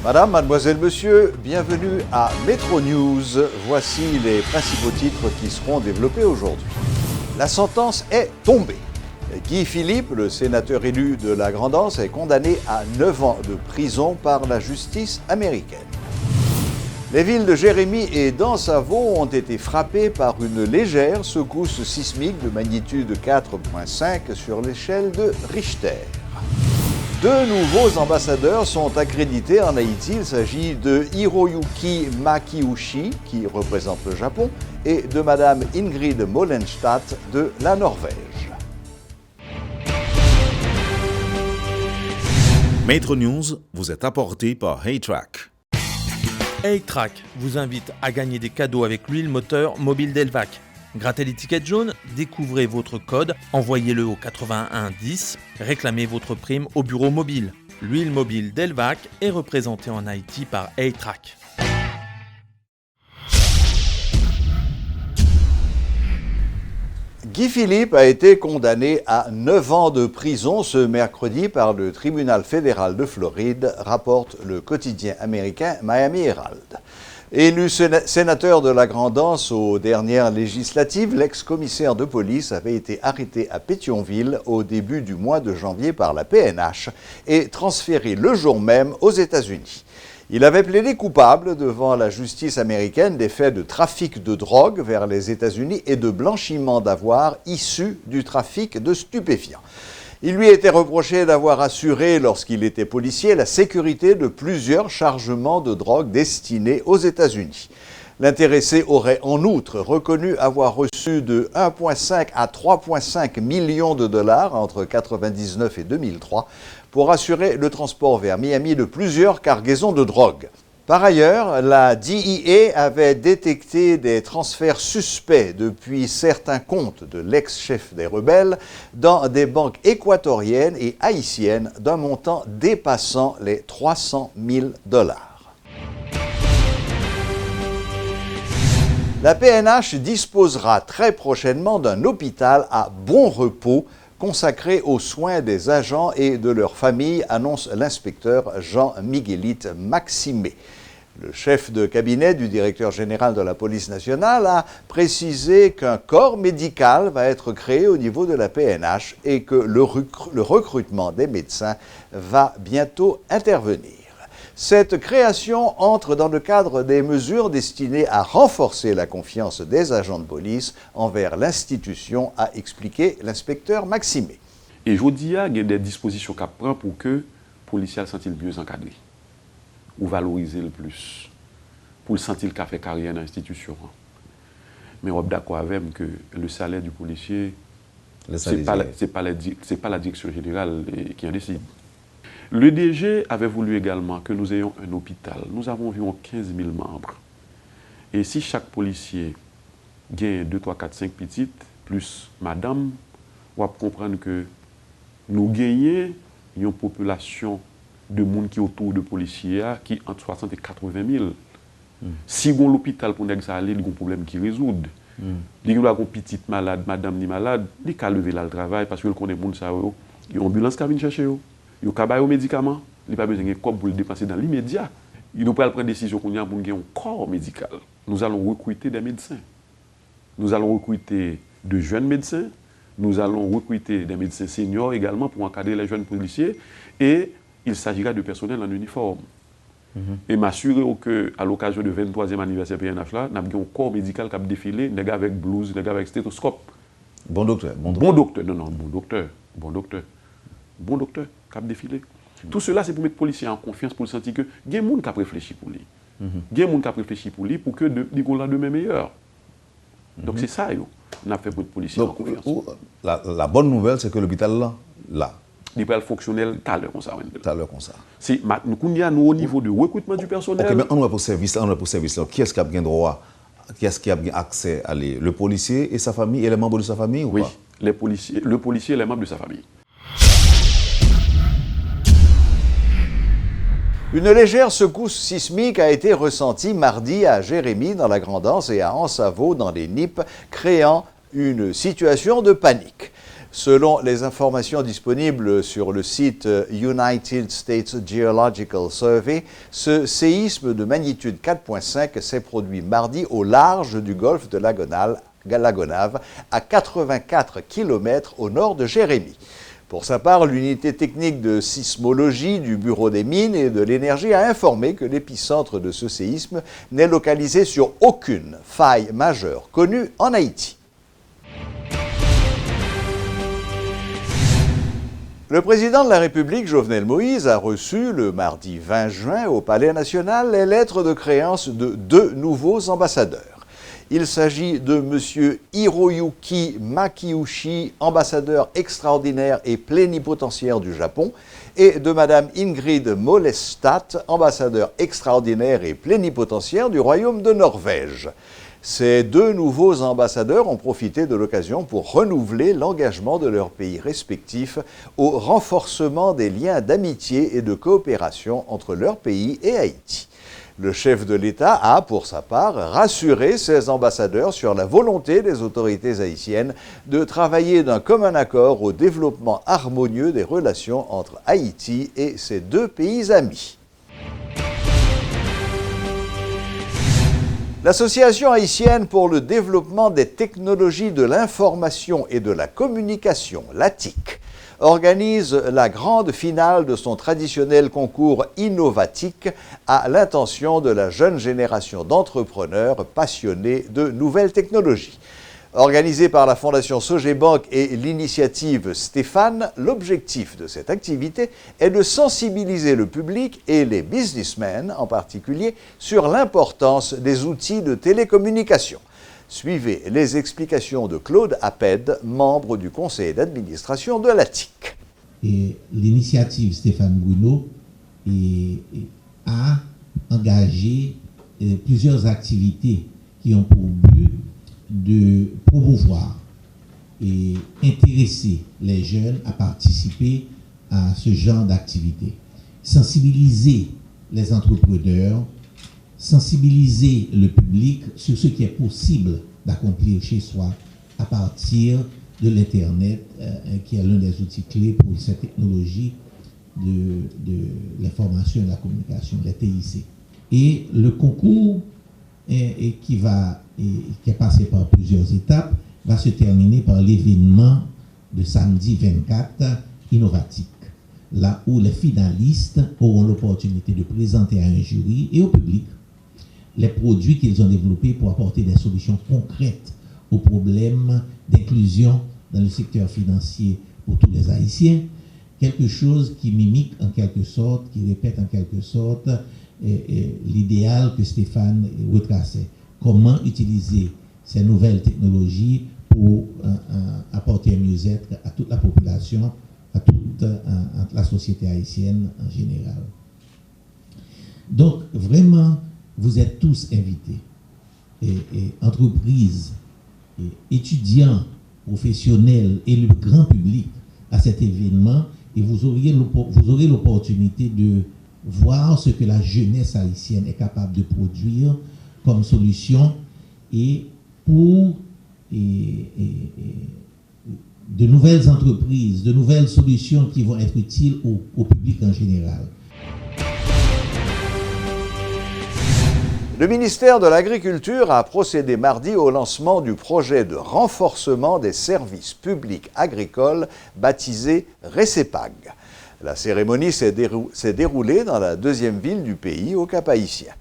Madame, mademoiselle, monsieur, bienvenue à Metro News. Voici les principaux titres qui seront développés aujourd'hui. La sentence est tombée. Guy Philippe, le sénateur élu de la Grand'Anse, est condamné à 9 ans de prison par la justice américaine. Les villes de Jérémie et d'Ansavo ont été frappées par une légère secousse sismique de magnitude 4,5 sur l'échelle de Richter. 2 nouveaux ambassadeurs sont accrédités en Haïti. Il s'agit de Hiroyuki Makiushi, qui représente le Japon, et de Madame Ingrid Molenstadt de la Norvège. Metro News vous est apporté par HeyTrack. HeyTrack vous invite à gagner des cadeaux avec l'huile moteur mobile Delvac. Grattez l'étiquette jaune, découvrez votre code, envoyez-le au 81 10, réclamez votre prime au bureau mobile. L'huile mobile Delvac est représentée en Haïti par HeyTrack. Guy Philippe a été condamné à 9 ans de prison ce mercredi par le tribunal fédéral de Floride, rapporte le quotidien américain Miami Herald. Élu sénateur de la Grand'Anse aux dernières législatives, l'ex-commissaire de police avait été arrêté à Pétionville au début du mois de janvier par la PNH et transféré le jour même aux États-Unis. Il avait plaidé coupable devant la justice américaine des faits de trafic de drogue vers les États-Unis et de blanchiment d'avoirs issus du trafic de stupéfiants. Il lui était reproché d'avoir assuré, lorsqu'il était policier, la sécurité de plusieurs chargements de drogue destinés aux États-Unis. L'intéressé aurait en outre reconnu avoir reçu de 1,5 à 3,5 millions de dollars entre 1999 et 2003 pour assurer le transport vers Miami de plusieurs cargaisons de drogue. Par ailleurs, la DEA avait détecté des transferts suspects depuis certains comptes de l'ex-chef des rebelles dans des banques équatoriennes et haïtiennes d'un montant dépassant les 300 000 dollars. La PNH disposera très prochainement d'un hôpital à bon repos consacré aux soins des agents et de leurs familles, annonce l'inspecteur Jean-Miguelite Maximé. Le chef de cabinet du directeur général de la police nationale a précisé qu'un corps médical va être créé au niveau de la PNH et que le recrutement des médecins va bientôt intervenir. Cette création entre dans le cadre des mesures destinées à renforcer la confiance des agents de police envers l'institution, a expliqué l'inspecteur Maximé. Et je dis, il y a des dispositions qu'on prend pour que les policiers se sentent mieux encadrés, ou valoriser le plus, pour le sentir qu'il a fait carrière dans l'institution. Mais on est d'accord avec moi que le salaire du policier, ce n'est pas la direction générale qui en décide. Le DG avait voulu également que nous ayons un hôpital. Nous avons environ 15 000 membres. Et si chaque policier gagne 2, 3, 4, 5 petites, plus madame, on va comprendre que nous gagnons une population de monde qui est autour de policiers qui entre 60 et 80 000. Si on a l'hôpital pour nous aller, il y a un problème qui résout. Il y a une petite malade, madame ni malade, il y a lever le travail parce que connaît les gens, il y a une ambulance qui vient chercher. Il y a des médicaments, il n'y a pas besoin de corps pour le dépenser dans l'immédiat. Il ne peut pas prendre des décisions pour avoir un corps médical. Nous allons recruter des médecins. Nous allons recruter de jeunes médecins. Nous allons recruter des médecins seniors également pour encadrer les jeunes policiers. Et il s'agira de personnel en uniforme. Et m'assurer qu'à l'occasion du 23e anniversaire PNH, nous avons un corps médical qui a défilé, des gars avec blouse, des gars avec stéthoscope. Bon docteur. Bon docteur, qui a défilé. Tout cela, c'est pour mettre les policiers en confiance, pour sentir que il y a des gens qui ont réfléchi pour lui. Il y a des gens qui ont réfléchi pour lui pour que nous ayons demain meilleur. Donc c'est ça, on a fait pour les policiers en confiance. La bonne nouvelle, c'est que l'hôpital là. Il va être fonctionnel tout à l'heure comme ça. Si, nous, au niveau du recrutement du personnel. Ok, mais on a pour service là. Qui est-ce qui a bien droit? Qui est-ce qui a bien accès à aller? Le policier et sa famille et les membres de sa famille ou oui, pas? le policier et les membres de sa famille. Une légère secousse sismique a été ressentie mardi à Jérémie dans la Grand'Anse et à Ansavo dans les Nippes, créant une situation de panique. Selon les informations disponibles sur le site United States Geological Survey, ce séisme de magnitude 4.5 s'est produit mardi au large du golfe de Lagonave, à 84 km au nord de Jérémie. Pour sa part, l'unité technique de sismologie du Bureau des mines et de l'énergie a informé que l'épicentre de ce séisme n'est localisé sur aucune faille majeure connue en Haïti. Le président de la République, Jovenel Moïse, a reçu le mardi 20 juin au Palais national les lettres de créance de 2 nouveaux ambassadeurs. Il s'agit de M. Hiroyuki Makiuchi, ambassadeur extraordinaire et plénipotentiaire du Japon, et de Mme Ingrid Mollestad, ambassadeur extraordinaire et plénipotentiaire du Royaume de Norvège. Ces 2 nouveaux ambassadeurs ont profité de l'occasion pour renouveler l'engagement de leurs pays respectifs au renforcement des liens d'amitié et de coopération entre leur pays et Haïti. Le chef de l'État a, pour sa part, rassuré ses ambassadeurs sur la volonté des autorités haïtiennes de travailler d'un commun accord au développement harmonieux des relations entre Haïti et ses 2 pays amis. L'Association haïtienne pour le développement des technologies de l'information et de la communication, l'ATIC, organise la grande finale de son traditionnel concours Innovatique à l'intention de la jeune génération d'entrepreneurs passionnés de nouvelles technologies. Organisé par la Fondation Sogebank et l'initiative Stéphane, l'objectif de cette activité est de sensibiliser le public et les businessmen en particulier sur l'importance des outils de télécommunication. Suivez les explications de Claude Apped, membre du conseil d'administration de l'ATIC. L'initiative Stéphane Bruno a engagé plusieurs activités qui ont pour but de promouvoir et intéresser les jeunes à participer à ce genre d'activité. Sensibiliser les entrepreneurs, sensibiliser le public sur ce qui est possible d'accomplir chez soi à partir de l'Internet, qui est l'un des outils clés pour cette technologie de l'information et de la communication, les TIC. Et le concours qui est passé par plusieurs étapes, va se terminer par l'événement de samedi 24 Innovatique, là où les finalistes auront l'opportunité de présenter à un jury et au public les produits qu'ils ont développés pour apporter des solutions concrètes aux problèmes d'inclusion dans le secteur financier pour tous les Haïtiens, quelque chose qui mimique en quelque sorte, qui répète en quelque sorte l'idéal que Stéphane retraçait. Comment utiliser ces nouvelles technologies pour apporter un mieux-être à toute la population, à toute la société haïtienne en général. Donc, vraiment, vous êtes tous invités, entreprises, étudiants, professionnels et le grand public à cet événement, et vous aurez l'opportunité de voir ce que la jeunesse haïtienne est capable de produire comme solution et pour de nouvelles entreprises, de nouvelles solutions qui vont être utiles au public en général. Le ministère de l'Agriculture a procédé mardi au lancement du projet de renforcement des services publics agricoles baptisé RECEPAG. La cérémonie s'est déroulée dans la 2e ville du pays, au Cap-Haïtien.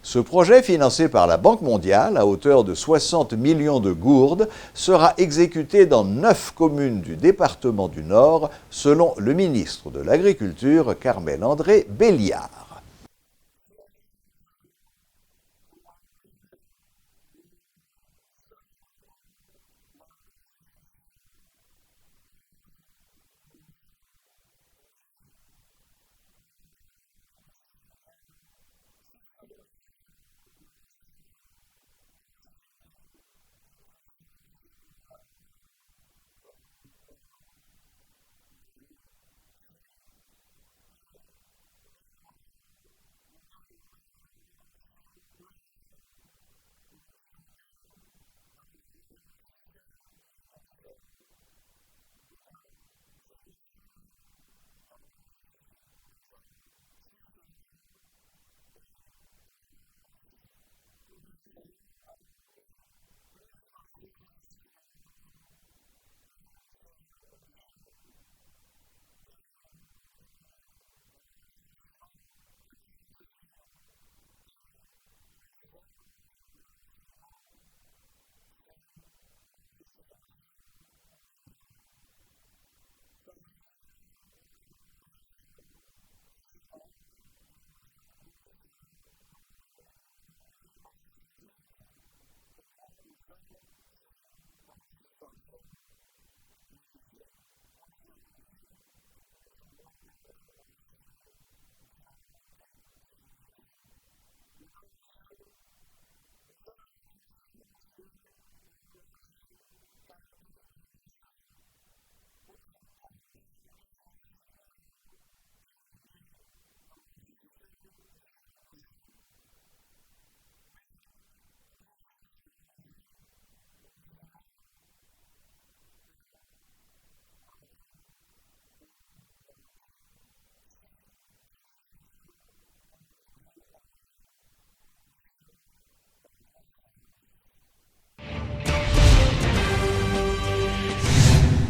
Ce projet, financé par la Banque mondiale à hauteur de 60 millions de gourdes, sera exécuté dans 9 communes du département du Nord, selon le ministre de l'Agriculture, Carmel-André Béliard.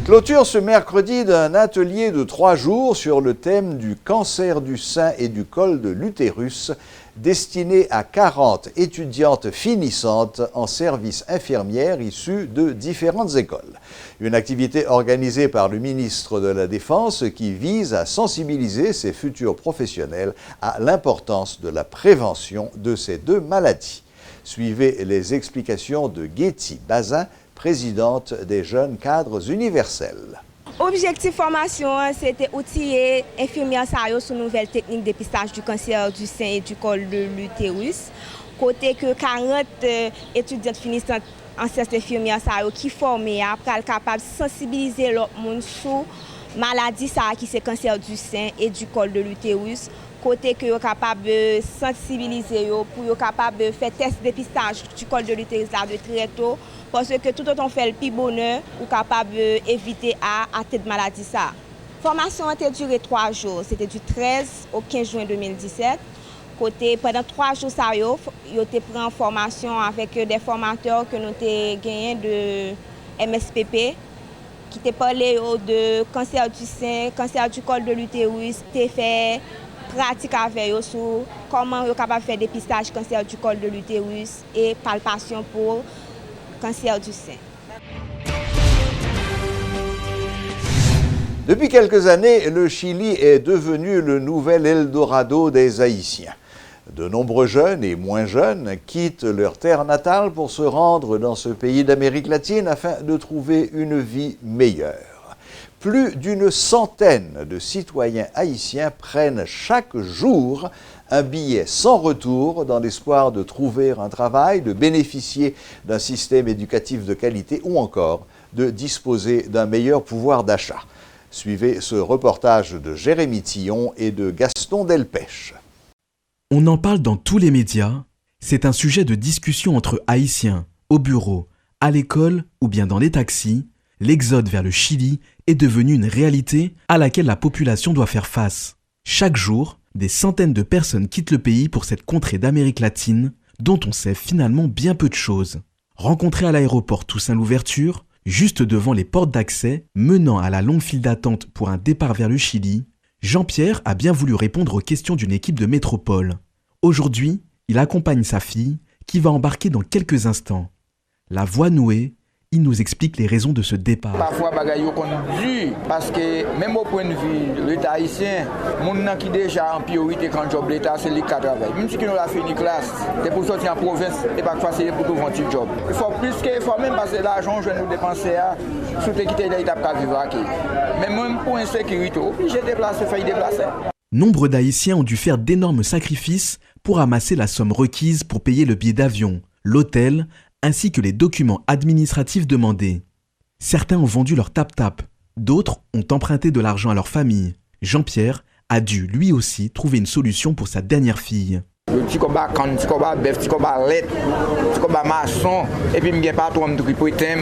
Clôture ce mercredi d'un atelier de 3 jours sur le thème du cancer du sein et du col de l'utérus, destiné à 40 étudiantes finissantes en service infirmière issues de différentes écoles. Une activité organisée par le ministre de la Défense qui vise à sensibiliser ces futurs professionnels à l'importance de la prévention de ces deux maladies. Suivez les explications de Getty Bazin, présidente des jeunes cadres universels. Objectif formation, c'était outiller infirmières sur nouvelle technique de dépistage du cancer du sein et du col de l'utérus. Côté que 40 étudiantes finissantes en service infirmière qui formées après être capable de sensibiliser l'autre monde sur maladie qui c'est cancer du sein et du col de l'utérus. Côté que vous capable de sensibiliser pour être capable de faire test dépistage du col de l'utérus de très tôt. Parce que tout autant on fait le plus bonheur, ou capable d'éviter à atteindre maladie ça. La formation a duré 3 jours, c'était du 13 au 15 juin 2017. Côté, pendant 3 jours, ils ont pris en formation avec des formateurs que nous avons gagnés de MSPP, qui ont parlé de cancer du sein, cancer du col de l'utérus, qui fait pratique avec eux sur comment ils sont capables de faire dépistage cancer du col de l'utérus et palpation pour cancer du sein. Depuis quelques années, le Chili est devenu le nouvel Eldorado des Haïtiens. De nombreux jeunes et moins jeunes quittent leur terre natale pour se rendre dans ce pays d'Amérique latine afin de trouver une vie meilleure. Plus d'une centaine de citoyens haïtiens prennent chaque jour un billet sans retour dans l'espoir de trouver un travail, de bénéficier d'un système éducatif de qualité ou encore de disposer d'un meilleur pouvoir d'achat. Suivez ce reportage de Jérémy Tillon et de Gaston Delpech. On en parle dans tous les médias. C'est un sujet de discussion entre Haïtiens, au bureau, à l'école ou bien dans les taxis. L'exode vers le Chili est devenu une réalité à laquelle la population doit faire face. Chaque jour, des centaines de personnes quittent le pays pour cette contrée d'Amérique latine dont on sait finalement bien peu de choses. Rencontré à l'aéroport Toussaint-Louverture, juste devant les portes d'accès menant à la longue file d'attente pour un départ vers le Chili, Jean-Pierre a bien voulu répondre aux questions d'une équipe de métropole. Aujourd'hui, il accompagne sa fille qui va embarquer dans quelques instants. La voie nouée, il nous explique les raisons de ce départ. Parfois, bagaille qu'on dû parce que même au point de vue l'État haïtien, mon qui déjà en priorité quand job l'État c'est les qui travaillent. Même si nous la fini classe, c'est pour sortir en province et pas facile pour trouver un petit job. Il faut plus que il faut même passer l'argent je nous dépenser à sous quitter l'État pour vivre à qui. Mais même pour insécurité, obligé de déplacer, faire déplacer. Nombre d'Haïtiens ont dû faire d'énormes sacrifices pour amasser la somme requise pour payer le billet d'avion, l'hôtel, ainsi que les documents administratifs demandés. Certains ont vendu leur tap-tap, d'autres ont emprunté de l'argent à leur famille. Jean-Pierre a dû lui aussi trouver une solution pour sa dernière fille. Le petit combat can, petit combat bœuf, petit combat lait, petit combat maçon, et puis je pas trop me tripoter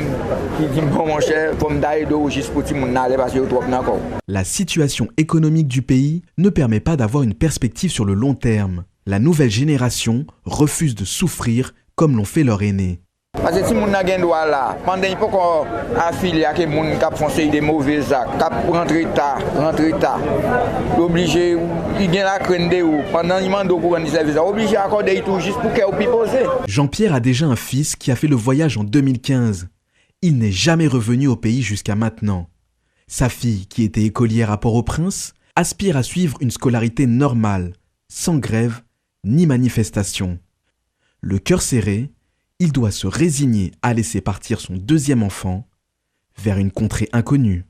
qui dit bon mon cher, pour me d'aller d'eau juste pour tout monde aller parce que trop encore. La situation économique du pays ne permet pas d'avoir une perspective sur le long terme. La nouvelle génération refuse de souffrir comme l'ont fait leurs aînés. Parce que si mon n'a gain droit là, pendant il faut qu'on affilié à que mon cap foncé des mauvais actes, cap rentrer tard. Obligé il gagne la crainte de ou pendant il mande pour rendre service, obligé accorder tout juste pour qu'elle puisse poser. Jean-Pierre a déjà un fils qui a fait le voyage en 2015. Il n'est jamais revenu au pays jusqu'à maintenant. Sa fille, qui était écolière à Port-au-Prince, aspire à suivre une scolarité normale, sans grève ni manifestation. Le cœur serré, il doit se résigner à laisser partir son deuxième enfant, vers une contrée inconnue.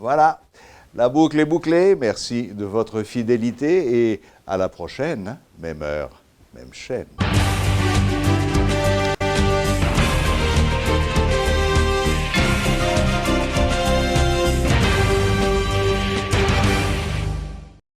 Voilà, la boucle est bouclée. Merci de votre fidélité et à la prochaine, même heure, même chaîne.